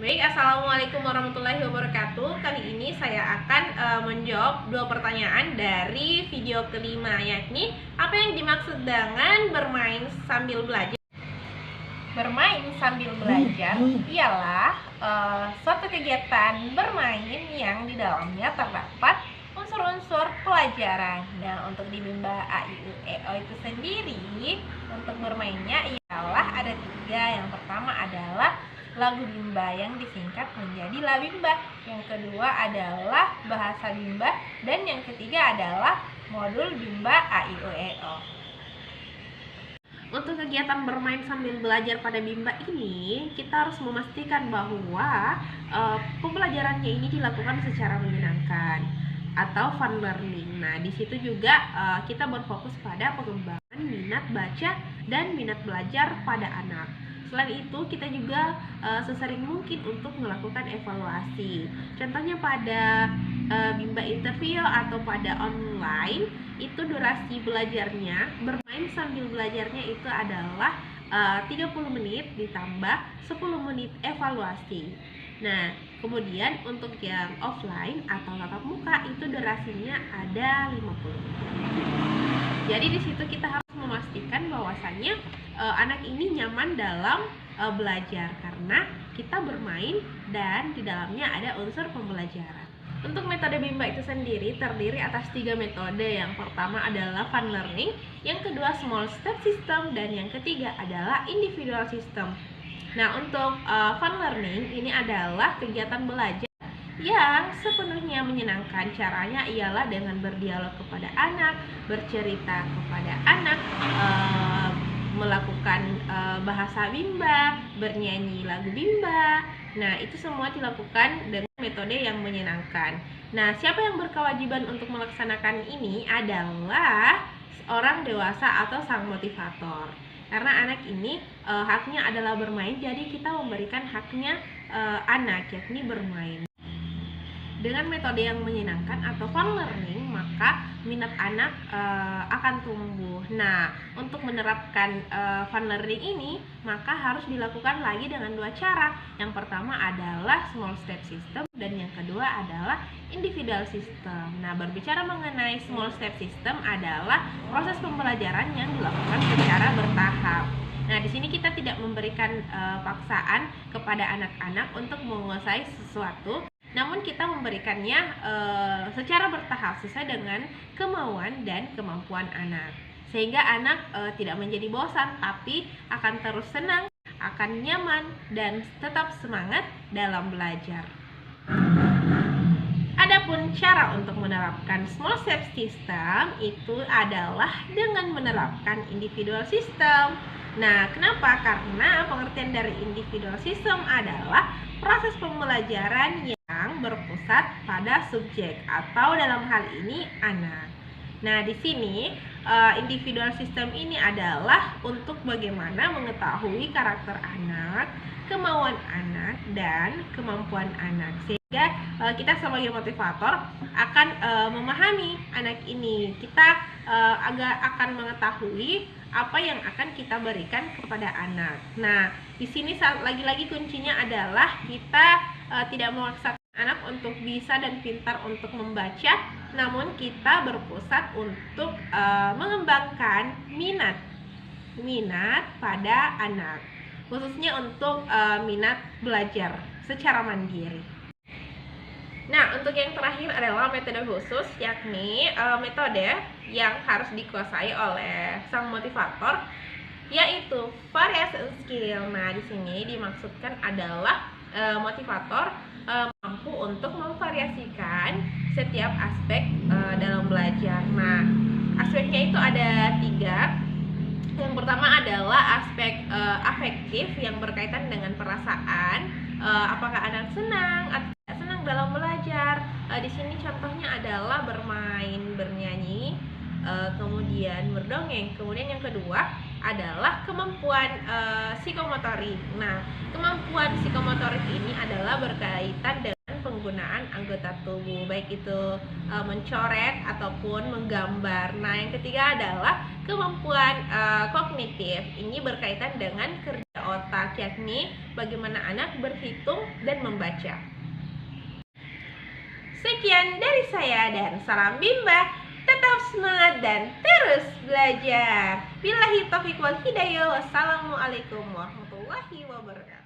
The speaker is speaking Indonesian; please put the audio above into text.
Baik, assalamualaikum warahmatullahi wabarakatuh. Kali ini saya akan menjawab dua pertanyaan dari video kelima, yakni apa yang dimaksud dengan bermain sambil belajar? Bermain sambil belajar ialah suatu kegiatan bermain yang di dalamnya terdapat unsur-unsur pelajaran. Nah, untuk di Bimba A, I, U, E, O itu sendiri, untuk bermainnya ialah ada tiga. Yang pertama adalah lagu Bimba yang disingkat menjadi Labimba. Yang kedua adalah bahasa Bimba. Dan yang ketiga adalah modul Bimba A, I, U, E, O. Untuk kegiatan bermain sambil belajar pada Bimba ini, kita harus memastikan bahwa pembelajarannya ini dilakukan secara menyenangkan atau fun learning. Nah, di situ juga kita berfokus pada pengembangan minat baca dan minat belajar pada anak. Selain itu, kita juga sesering mungkin untuk melakukan evaluasi. Contohnya pada Bimba interview atau pada online, itu durasi belajarnya, bermain sambil belajarnya itu adalah 30 menit ditambah 10 menit evaluasi. Nah, kemudian untuk yang offline atau tatap muka itu durasinya ada 50 menit. Jadi di situ kita harus memastikan bahwasannya anak ini nyaman dalam belajar karena kita bermain dan di dalamnya ada unsur pembelajaran. Untuk metode Bimba itu sendiri terdiri atas 3 metode. Yang pertama adalah fun learning, yang kedua small step system, dan yang ketiga adalah individual system. Nah, untuk fun learning ini adalah kegiatan belajar yang sepenuhnya menyenangkan. Caranya ialah dengan berdialog kepada anak, bercerita kepada anak, melakukan bahasa Bimba, bernyanyi lagu Bimba. Nah, itu semua dilakukan dengan metode yang menyenangkan. Nah, siapa yang berkewajiban untuk melaksanakan ini adalah orang dewasa atau sang motivator. Karena anak ini haknya adalah bermain, jadi kita memberikan haknya anak, yakni bermain. Dengan metode yang menyenangkan atau fun learning, maka minat anak akan tumbuh. Nah, untuk menerapkan fun learning ini, maka harus dilakukan lagi dengan dua cara. Yang pertama adalah small step system, dan yang kedua adalah individual system. Nah, berbicara mengenai small step system adalah proses pembelajaran yang dilakukan secara bertahap. Nah, di sini kita tidak memberikan paksaan kepada anak-anak untuk menguasai sesuatu, namun kita memberikannya secara bertahap sesuai dengan kemauan dan kemampuan anak, sehingga anak tidak menjadi bosan, tapi akan terus senang, akan nyaman, dan tetap semangat dalam belajar. Adapun cara untuk menerapkan small step system itu adalah dengan menerapkan individual system. Nah, kenapa? Karena pengertian dari individual system adalah proses pembelajaran yang berpusat pada subjek atau dalam hal ini anak. Nah, di sini individual system ini adalah untuk bagaimana mengetahui karakter anak, kemauan anak, dan kemampuan anak, sehingga kita sebagai motivator akan memahami anak ini. Kita akan mengetahui apa yang akan kita berikan kepada anak. Nah, di sini lagi-lagi kuncinya adalah kita tidak memaksa anak untuk bisa dan pintar untuk membaca, namun kita berpusat untuk mengembangkan minat pada anak, khususnya untuk minat belajar secara mandiri. Nah, untuk yang terakhir adalah metode khusus, yakni metode yang harus dikuasai oleh sang motivator, yaitu variation skill. Nah, di sini dimaksudkan adalah motivator mampu untuk memvariasikan setiap aspek dalam belajar. Nah, aspeknya itu ada 3. Yang pertama adalah aspek afektif yang berkaitan dengan perasaan, apakah anak senang atau tidak senang dalam belajar. Di sini contohnya adalah bermain, bernyanyi, kemudian berdongeng. Kemudian yang kedua adalah kemampuan psikomotorik. Nah, kemampuan psikomotorik ini adalah berkaitan dengan penggunaan anggota tubuh, baik itu mencoret ataupun menggambar. Nah, yang ketiga adalah kemampuan kognitif. Ini berkaitan dengan kerja otak, yakni bagaimana anak berhitung dan membaca. Sekian dari saya dan salam Bimba. Tetap semangat dan terus belajar. Billahi taufiq wal hidayah. Wassalamualaikum warahmatullahi wabarakatuh.